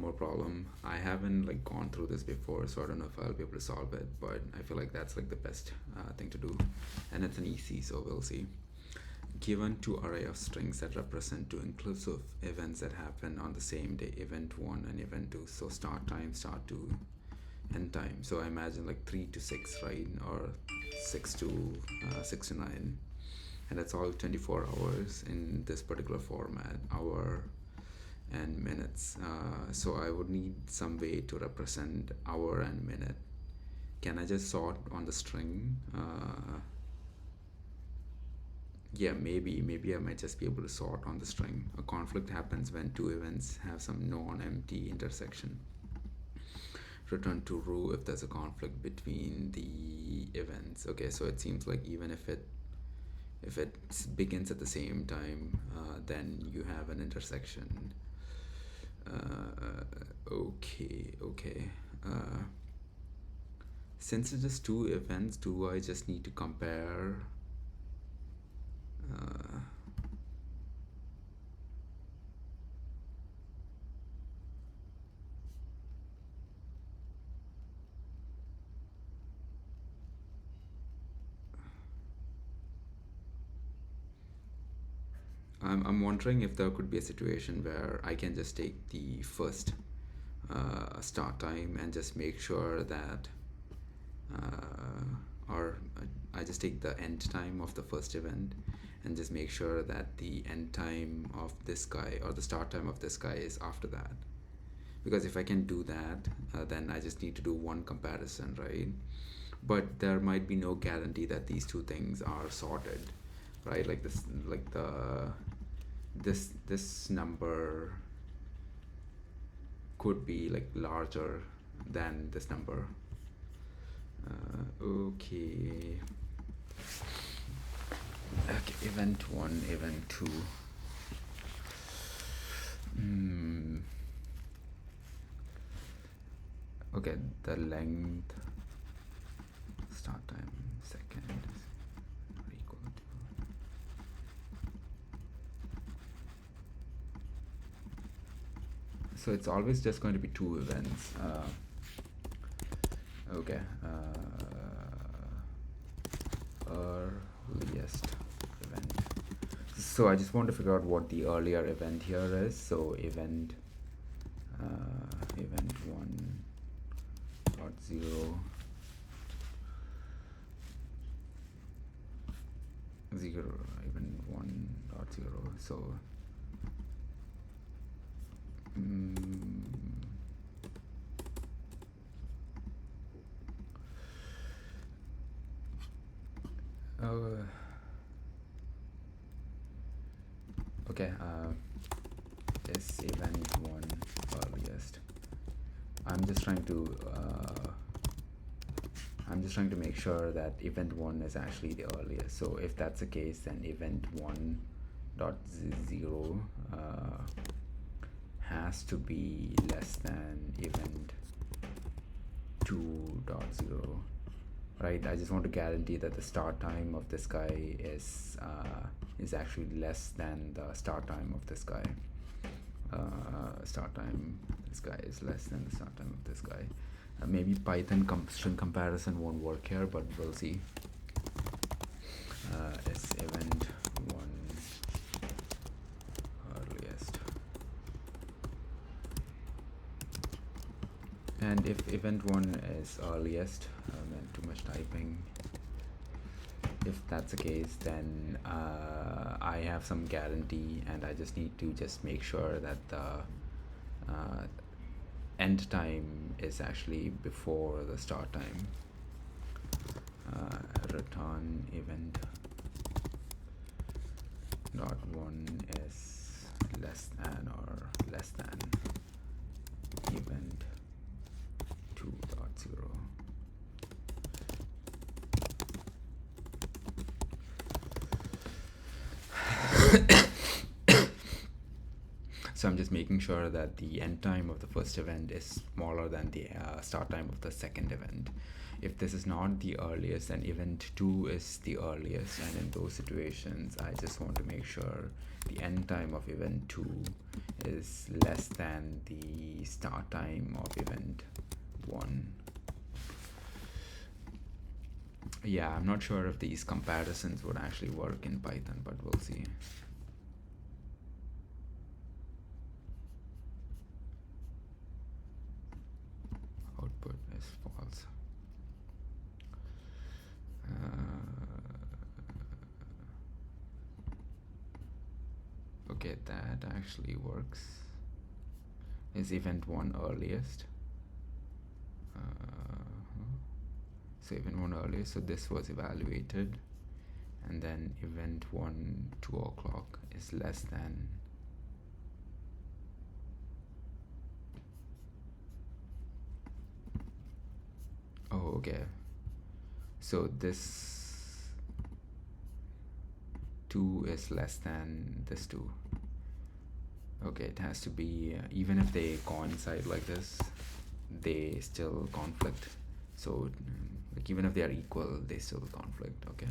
more problem. I haven't like gone through this before, so I don't know if I'll be able to solve it, but I feel like that's like the best thing to do, and it's an EC, so we'll see. Given two array of strings that represent two inclusive events that happen on the same day, event 1 and event 2, so start time, start to end time. So I imagine like 3 to 6, right, or 6 to 9, and that's all 24 hours in this particular format, hour and minutes. So I would need some way to represent hour and minute. Can I just sort on the string? Yeah, maybe I might just be able to sort on the string. A conflict happens when two events have some non-empty intersection. Return to row if there's a conflict between the events. Okay, so it seems like even if it begins at the same time, then you have an intersection. Okay. Since it is two events, do I just need to compare? I'm wondering if there could be a situation where I can just take the first start time and just make sure that, or I just take the end time of the first event and just make sure that the end time of this guy or the start time of this guy is after that. Because if I can do that, then I just need to do one comparison, right? But there might be no guarantee that these two things are sorted, right? Like this number could be like larger than this number. Okay, event 1, event 2. Okay, the length, start time, second are equal to. So it's always just going to be two events. Okay. Earliest event. So I just want to figure out what the earlier event here is. So event 1.0 event 1.0. So okay, is event 1 earliest. I'm just trying to make sure that event 1 is actually the earliest. So if that's the case, then event 1.0 has to be less than event 2.0, right? I just want to guarantee that the start time of this guy is actually less than the start time of this guy. Start time this guy is less than the start time of this guy. Maybe Python string comparison won't work here, but we'll see. Is event 1 earliest, and if event 1 is earliest, then too much typing. If that's the case, then I have some guarantee, and I just need to just make sure that the end time is actually before the start time. Return event dot 1 is less than or less than event 2.0. So I'm just making sure that the end time of the first event is smaller than the start time of the second event. If this is not the earliest, then event 2 is the earliest, and in those situations I just want to make sure the end time of event 2 is less than the start time of event 1. Yeah, I'm not sure if these comparisons would actually work in Python, but we'll see. Output is false. Okay, that actually works. Is event 1 earliest? So event 1 earliest, so this was evaluated, and then event 1 2 o'clock is less than. Oh, okay. So this 2 is less than this 2. Okay, it has to be, even if they coincide like this, they still conflict. So like even if they are equal, they still conflict. Okay.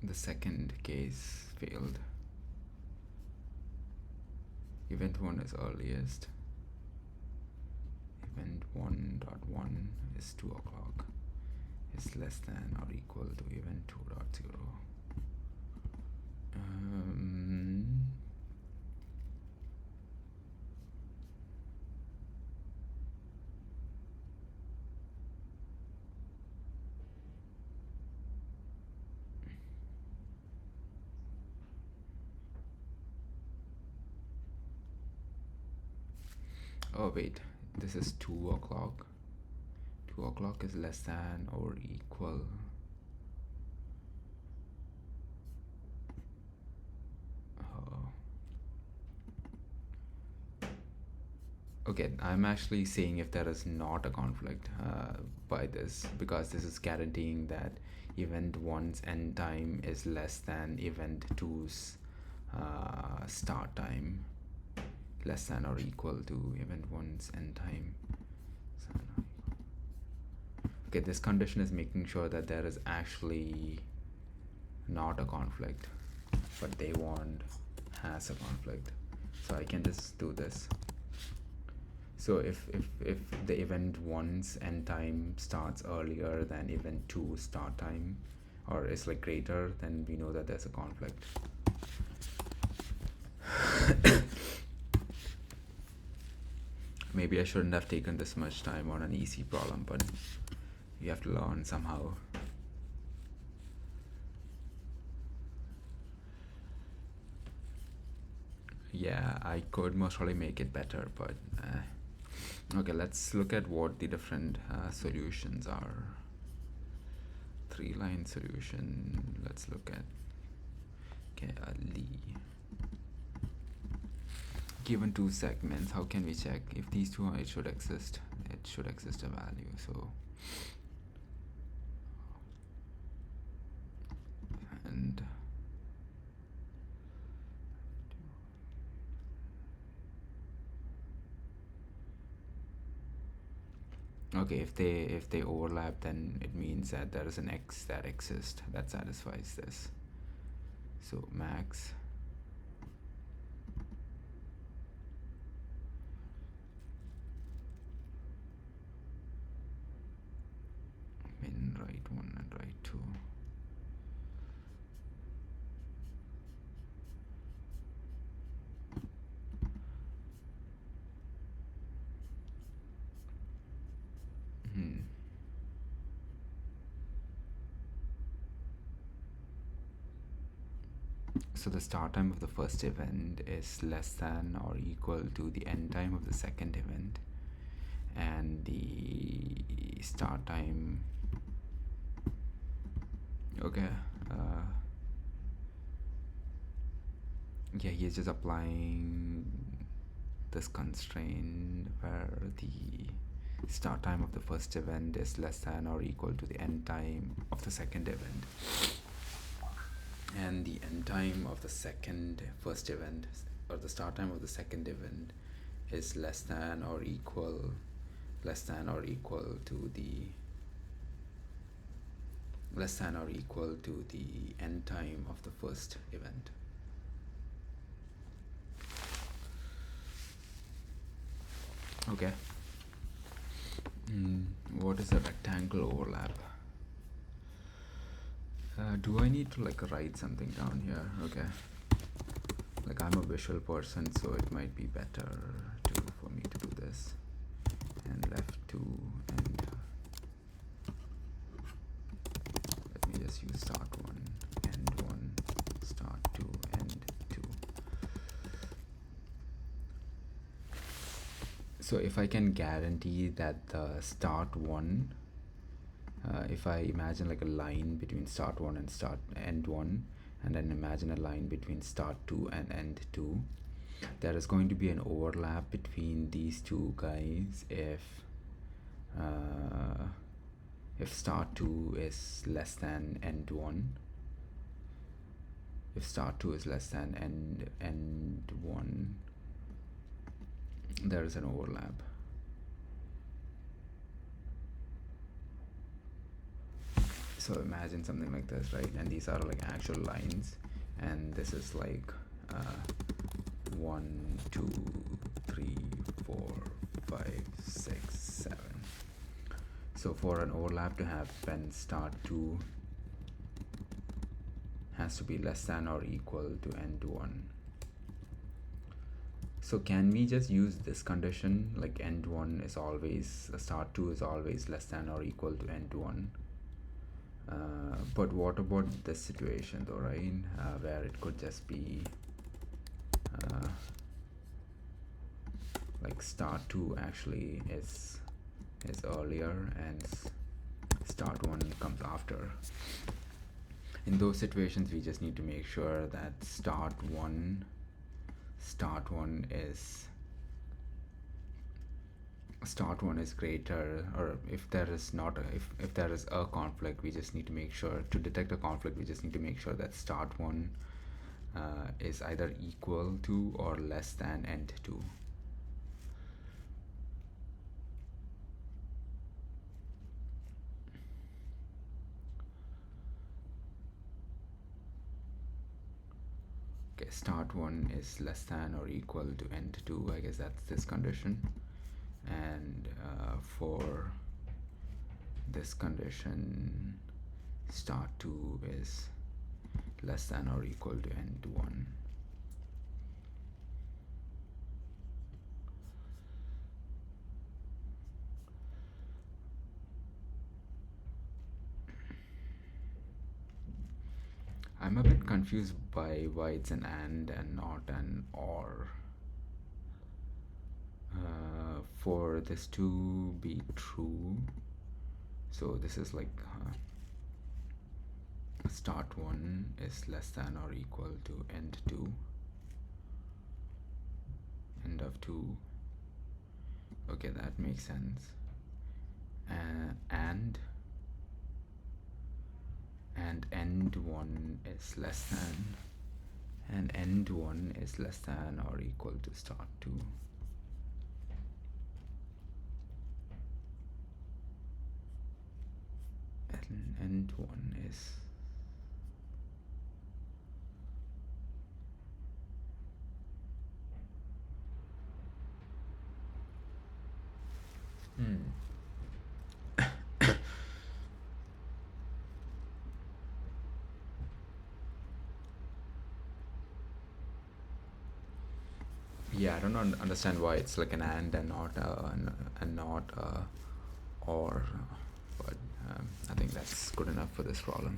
The second case failed. Event 1 is earliest. Event 1.1 is 2 o'clock is less than or equal to event 2.0. Oh wait, this is 2 o'clock. 2 o'clock is less than or equal. Okay, I'm actually saying if there is not a conflict by this, because this is guaranteeing that event 1's end time is less than event 2's start time, less than or equal to event 1's end time. Okay, this condition is making sure that there is actually not a conflict, but they want has a conflict. So I can just do this. So if the event 1's end time starts earlier than event 2's start time, or is like greater, then we know that there's a conflict. Maybe I shouldn't have taken this much time on an easy problem, but you have to learn somehow. Yeah, I could most probably make it better, but okay, let's look at what the different solutions are. 3-line solution. Let's look at Lee. Given 2 segments, how can we check if these two it should exist? It should exist a value. So and okay, if they overlap, then it means that there is an X that exists that satisfies this. So max min right 1 and right 2. So the start time of the first event is less than or equal to the end time of the second event, and the start time, okay, yeah, he's just applying this constraint where the start time of the first event is less than or equal to the end time of the second event, and the end time of the first event, or the start time of the second event, is less than or equal to the end time of the first event. Okay. What is a rectangle overlap? Do I need to like write something down here? Okay. Like, I'm a visual person, so it might be better for me to do this. And left 2, and let me just use start 1, end 1, start 2, end 2. So if I can guarantee that the start 1, if I imagine like a line between start 1 and end 1, and then imagine a line between start 2 and end 2, there is going to be an overlap between these two guys if start 2 is less than end 1. If start 2 is less than end 1, there is an overlap. So imagine something like this, right? And these are like actual lines, and this is like 1, 2, 3, 4, 5, 6, 7. So for an overlap to happen, start 2 has to be less than or equal to end 1. So can we just use this condition, like end 1 is always, start 2 is always less than or equal to end 1? But what about this situation though, right? Where it could just be like start 2 actually is earlier and start 1 comes after. In those situations, we just need to make sure that start 1 is greater, or if there is not if there is a conflict, we just need to make sure, to detect a conflict, we just need to make sure that start 1 is either equal to or less than end 2. Okay, start 1 is less than or equal to end 2. I guess that's this condition. And for this condition, start 2 is less than or equal to end 1. I'm a bit confused by why it's an and not an or. For this to be true, so this is like start 1 is less than or equal to end 2, end of 2. Okay, that makes sense. And end 1 is less than, and end 1 is less than or equal to start 2. And end 1 is yeah, I don't understand why it's like an and not or, but I think that's good enough for this problem.